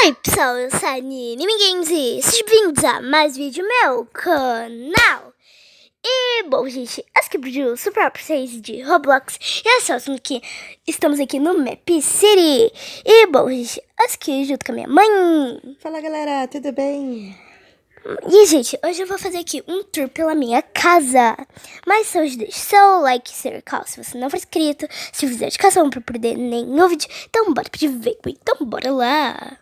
Oi pessoal, eu sou a Nini Games e sejam bem-vindos a mais vídeo do meu canal. E bom gente, esse aqui é o vídeo super pra vocês de Roblox. E é só que estamos aqui no Map City. E bom gente, esse aqui junto com a minha mãe. Fala galera, tudo bem? E gente, hoje eu vou fazer aqui um tour pela minha casa. Mas hoje deixe seu like, seu canal se você não for inscrito. Se fizer dedicação pra perder nenhum vídeo. Então bora pedir ver, então bora lá.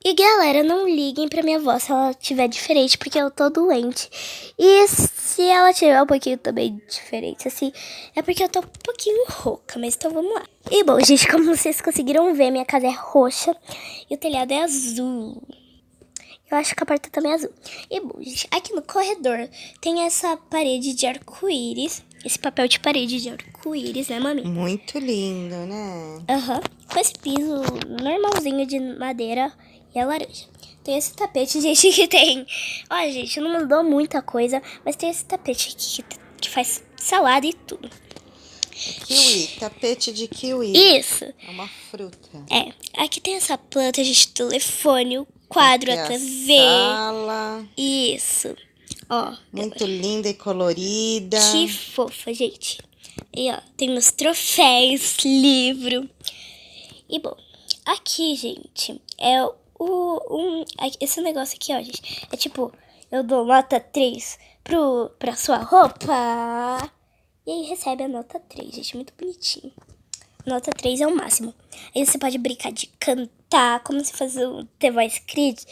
E galera, não liguem pra minha voz se ela estiver diferente, porque eu tô doente. E se ela tiver um pouquinho também diferente, assim, é porque eu tô um pouquinho rouca, mas então vamos lá. E bom, gente, como vocês conseguiram ver, minha casa é roxa e o telhado é azul. Eu acho que a porta também é azul. E bom, gente, aqui no corredor tem essa parede de arco-íris, esse papel de parede de arco-íris, né, mami? Muito lindo, né? Aham, com esse piso normalzinho de madeira e é laranja. Tem esse tapete, gente, que tem... Olha, gente, não mudou muita coisa, mas tem esse tapete aqui que faz salada e tudo. Kiwi, tapete de kiwi. Isso. É uma fruta. É, aqui tem essa planta, gente, telefone, o quadro, Aqui a a TV. sala. Isso. Ó. Muito linda e colorida. Que fofa, gente. E ó, tem os troféus, livro. E bom, aqui, gente, é esse negócio aqui, ó, gente. É tipo, eu dou nota 3 pra sua roupa. E aí recebe a nota 3, gente, muito bonitinho. Nota 3 é o máximo. Aí você pode brincar de cantar, como se fosse o The Voice Kids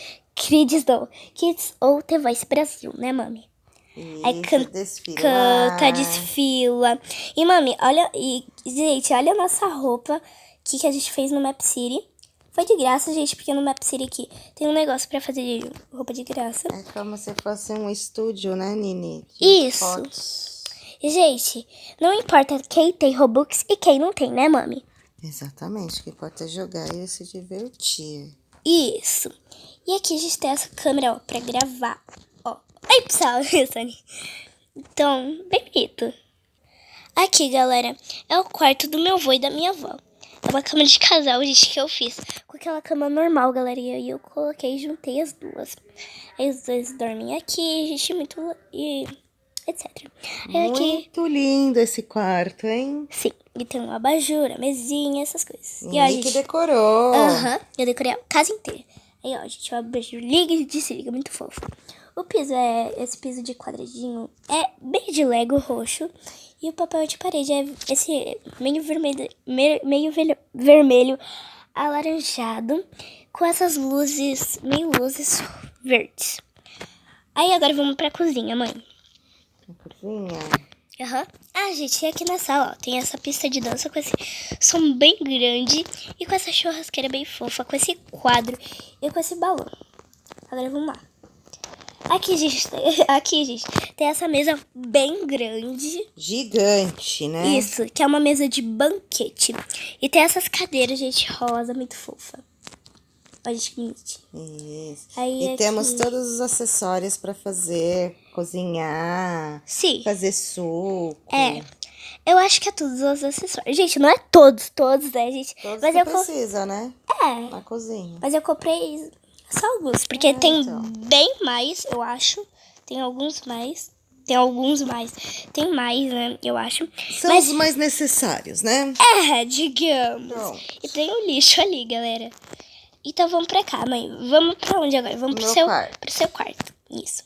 ou The Voice Brasil, né, mami? Aí canta, desfila. E, mami, olha... E, gente, olha a nossa roupa que a gente fez no Map City. Foi de graça, gente, porque no Map City aqui tem um negócio pra fazer roupa de graça. É como se fosse um estúdio, né, Nini? Isso. Fotos. Gente, não importa quem tem Robux e quem não tem, né, mami? Exatamente, o que importa é jogar e se divertir. Isso. E aqui a gente tem essa câmera, ó, pra gravar. Ó. Aí, pessoal, então, bem bonito. Aqui, galera, é o quarto do meu avô e da minha avó. É uma cama de casal, gente, que eu fiz com aquela cama normal, galera. E aí eu coloquei e juntei as duas. Aí os dois dormem aqui, gente, muito... E etc. Aí Muito lindo esse quarto, hein? Sim, e tem um abajur, a mesinha, essas coisas. E ó, gente... que decorou. Aham, eu decorei a casa inteira. Aí, ó, gente, o abajur liga e desliga, muito fofo. O piso é esse piso de quadradinho, é bem de Lego roxo. E o papel de parede é esse vermelho alaranjado, com essas luzes, meio luzes verdes. Aí agora vamos pra cozinha, mãe. A cozinha? Aham. Ah, gente, e aqui na sala, ó, tem essa pista de dança com esse som bem grande e com essa churrasqueira bem fofa, com esse quadro e com esse balão. Agora vamos lá. Aqui, gente, tem essa mesa bem grande. Gigante, né? Isso, que é uma mesa de banquete. E tem essas cadeiras, gente, rosa, muito fofa. Olha, gente, que bonitinho. Isso. Aí, e aqui... temos todos os acessórios para fazer, cozinhar. Sim. Fazer suco. É. Eu acho que é todos os acessórios. Gente, não é todos, né, gente? Todos mas que precisa, né? É. Na cozinha. Mas eu comprei só alguns, porque tem então. bem mais, eu acho. Tem alguns mais. Tem mais, né, eu acho. São os mais necessários, né? É, digamos. Pronto. E tem o lixo ali, galera. Então vamos pra cá, mãe. Vamos pra onde agora? Vamos pro seu quarto. Isso.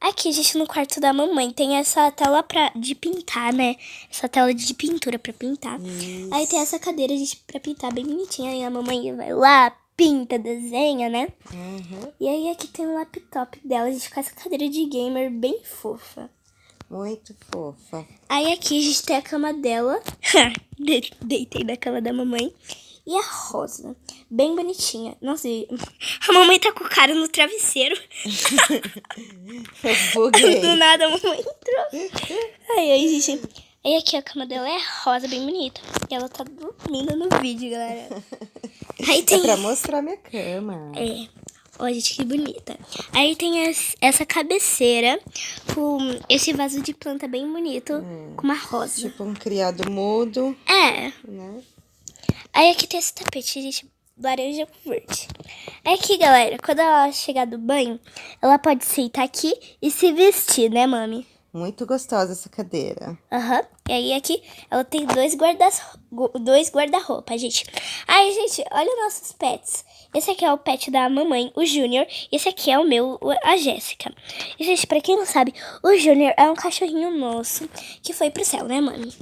Aqui, gente, no quarto da mamãe tem essa tela de pintar, né? Essa tela de pintura pra pintar. Isso. Aí tem essa cadeira, gente, pra pintar bem bonitinha. Aí a mamãe vai lá, pinta, desenha, né? Uhum. E aí aqui tem o laptop dela, a gente com essa cadeira de gamer bem fofa. Muito fofa. Aí aqui a gente tem a cama dela. Deitei na cama da mamãe. E a rosa, bem bonitinha. Nossa, a mamãe tá com o cara no travesseiro. Buguei. Do nada a mamãe entrou. Aí, gente. Aí aqui a cama dela é rosa, bem bonita. E ela tá dormindo no vídeo, galera. Aí tem... É pra mostrar minha cama. É. Ó, gente, que bonita. Aí tem essa cabeceira com esse vaso de planta bem bonito, com uma rosa. Tipo um criado mudo. É. Né? Aí aqui tem esse tapete, gente, laranja com verde. Aqui, galera, quando ela chegar do banho, ela pode sentar aqui e se vestir, né, mami? Muito gostosa essa cadeira. Aham. E aí aqui ela tem dois guarda-roupa, gente. Ai, gente, olha nossos pets. Esse aqui é o pet da mamãe, o Júnior. E esse aqui é o meu, a Jéssica. E, gente, pra quem não sabe, o Júnior é um cachorrinho nosso que foi pro céu, né, mami?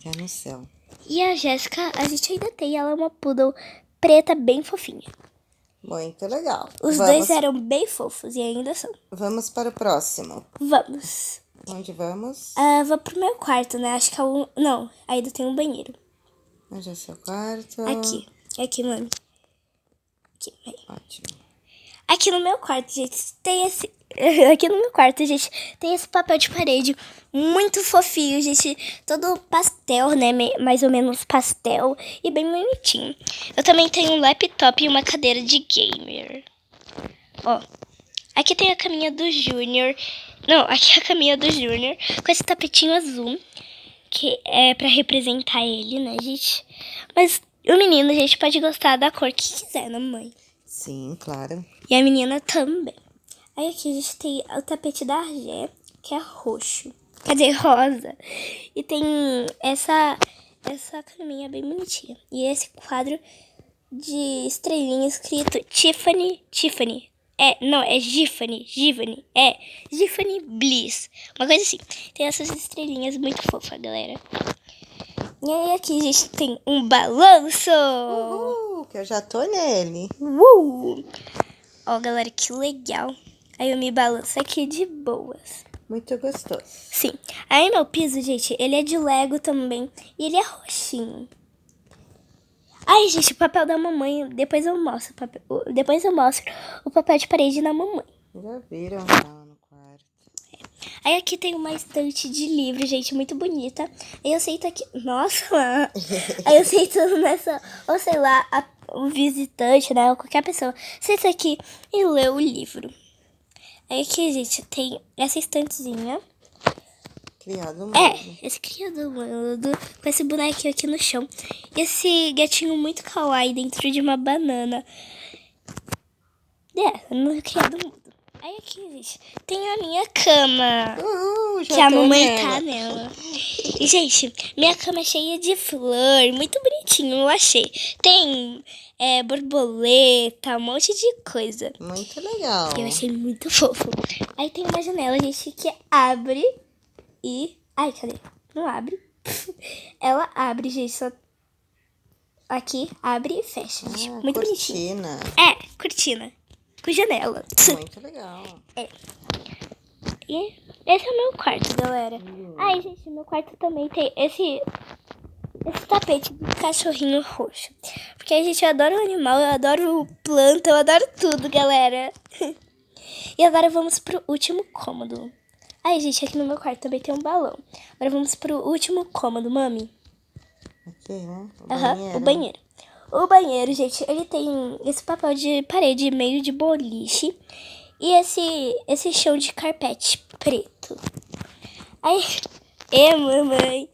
Tá no céu. E a Jéssica, a gente ainda tem. Ela é uma poodle preta bem fofinha. Muito legal. Os dois eram bem fofos e ainda são. Vamos para o próximo. Vamos. Onde vamos? Vou pro meu quarto, né? Acho que é o... Não, ainda tem um banheiro. Onde é seu quarto? Aqui, mami. Aqui, aí. Ótimo. Aqui no meu quarto, gente, tem esse... Aqui no meu quarto, gente, tem esse papel de parede muito fofinho, gente. Todo pastel, né? Mais ou menos pastel e bem bonitinho. Eu também tenho um laptop e uma cadeira de gamer. Ó, aqui tem a caminha do Júnior. Não, aqui é a caminha do Júnior com esse tapetinho azul, que é pra representar ele, né, gente? Mas o menino, gente, pode gostar da cor que quiser, né, mãe? Sim, claro. E a menina também. Aí aqui a gente tem o tapete da Argé, que é roxo. Quer dizer, rosa. E tem essa caminha bem bonitinha. E esse quadro de estrelinha escrito Tiffany. Não, é Giffany. É Giffany Bliss. Uma coisa assim. Tem essas estrelinhas muito fofas, galera. E aí aqui a gente tem um balanço. Que eu já tô nele. Ó, galera, que legal. Aí eu me balanço aqui de boas. Muito gostoso. Sim. Aí meu piso, gente, ele é de Lego também. E ele é roxinho. Ai, gente, o papel da mamãe. Depois eu mostro o papel de parede da mamãe. Já viram lá no quarto. Aí aqui tem uma estante de livros, gente, muito bonita. Aí eu sento aqui. Nossa! Aí eu sento nessa. Ou sei lá, o visitante, né? Ou qualquer pessoa. Senta aqui e lê o livro. Aí aqui, gente, tem essa estantezinha. Criado mudo. Esse criado mudo, com esse bonequinho aqui no chão. E esse gatinho muito kawaii dentro de uma banana. No criado mudo. Aí aqui, gente, tem a minha cama. Já que a tô mamãe nela. tá nela. E, gente, minha cama é cheia de flor. Muito bonitinho, eu achei. Tem borboleta, um monte de coisa. Muito legal. Eu achei muito fofo. Aí tem uma janela, gente, que abre e... Ai, cadê? Não abre. Ela abre, gente, só... Aqui, abre e fecha, gente. Muito bonitinho. Cortina. Cortina. Com janela. Muito legal. E esse é o meu quarto, galera. Ai, gente, meu quarto também tem esse tapete de cachorrinho roxo. Porque a gente adora o animal, eu adoro planta, eu adoro tudo, galera. E agora vamos pro último cômodo. Ai, gente, aqui no meu quarto também tem um balão. Agora vamos pro último cômodo, mami. Aqui, né? O banheiro. O banheiro, gente, ele tem esse papel de parede meio de boliche. E esse chão de carpete preto. Aí, mamãe.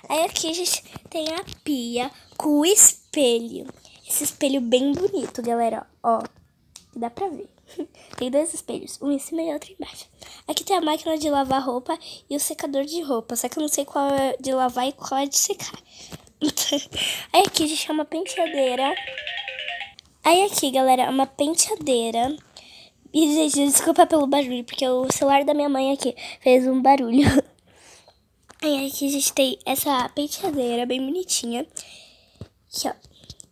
Aí aqui a gente tem a pia com o espelho. Esse espelho bem bonito, galera, ó. Dá pra ver. Tem dois espelhos, um em cima e outro embaixo. Aqui tem a máquina de lavar roupa e o secador de roupa. Só que eu não sei qual é de lavar e qual é de secar. Aí aqui a gente tem uma penteadeira. Aí aqui, galera, uma penteadeira. E, gente, desculpa pelo barulho, porque o celular da minha mãe aqui fez um barulho. Aí aqui a gente tem essa penteadeira bem bonitinha. Aqui, ó.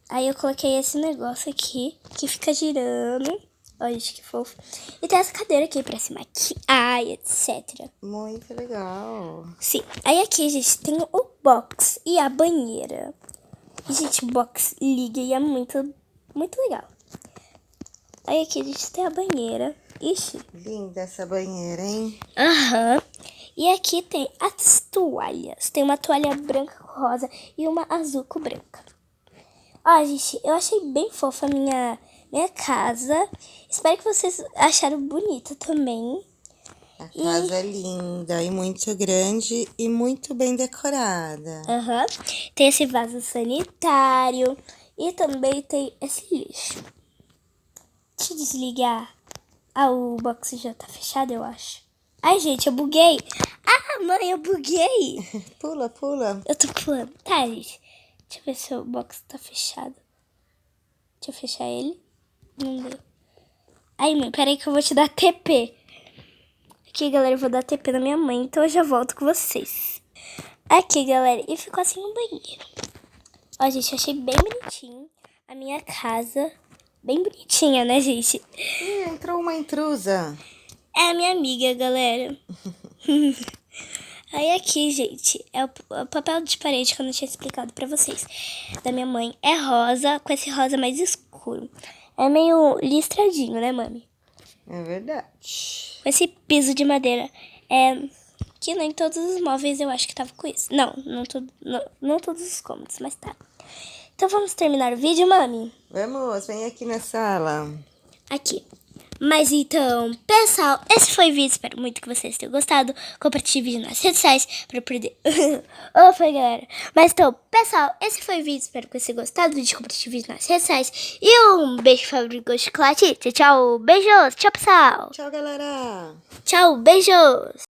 Aí eu coloquei esse negócio aqui, que fica girando. Olha, gente, que fofo. E tem essa cadeira aqui pra se maquiar, etc. Muito legal. Sim. Aí aqui, gente, tem o box e a banheira. E, gente, o box liga e é muito, muito legal. Aí aqui a gente tem a banheira. Ixi. Linda essa banheira, hein? Aham. E aqui tem as toalhas. Tem uma toalha branca com rosa e uma azul com branca. Ó, gente, eu achei bem fofa a minha casa. Espero que vocês acharam bonita também. A casa é linda e muito grande e muito bem decorada. Aham. Tem esse vaso sanitário E também tem esse lixo. Deixa eu desligar. Ah, o box já tá fechado, eu acho. Ai, gente, eu buguei. Ah, mãe, eu buguei. Pula, pula. Eu tô pulando. Tá, gente. Deixa eu ver se o box tá fechado. Deixa eu fechar ele. Não deu. Ai, mãe, peraí que eu vou te dar TP. Aqui, galera, eu vou dar TP na minha mãe, então eu já volto com vocês. Aqui, galera, e ficou assim no banheiro. Ó, gente, eu achei bem bonitinho a minha casa. Bem bonitinha, né, gente? Ih, entrou uma intrusa. É a minha amiga, galera. Aí aqui, gente, é o papel de parede que eu não tinha explicado pra vocês. Da minha mãe é rosa, com esse rosa mais escuro. É meio listradinho, né, mami? É verdade. Com esse piso de madeira. Que nem todos os móveis eu acho que tava com isso. Não todos os cômodos, mas tá. Então vamos terminar o vídeo, mami? Vamos, vem aqui na sala. Aqui. Mas então, pessoal, esse foi o vídeo. Espero muito que vocês tenham gostado. Compartilhe o vídeo nas redes sociais pra perder. Foi, galera. Mas então, pessoal, esse foi o vídeo. Espero que vocês tenham gostado. Compartilhe o vídeo nas redes sociais. E um beijo, Fábrica de Chocolate. Tchau, tchau. Beijos. Tchau, pessoal. Tchau, galera. Tchau, beijos.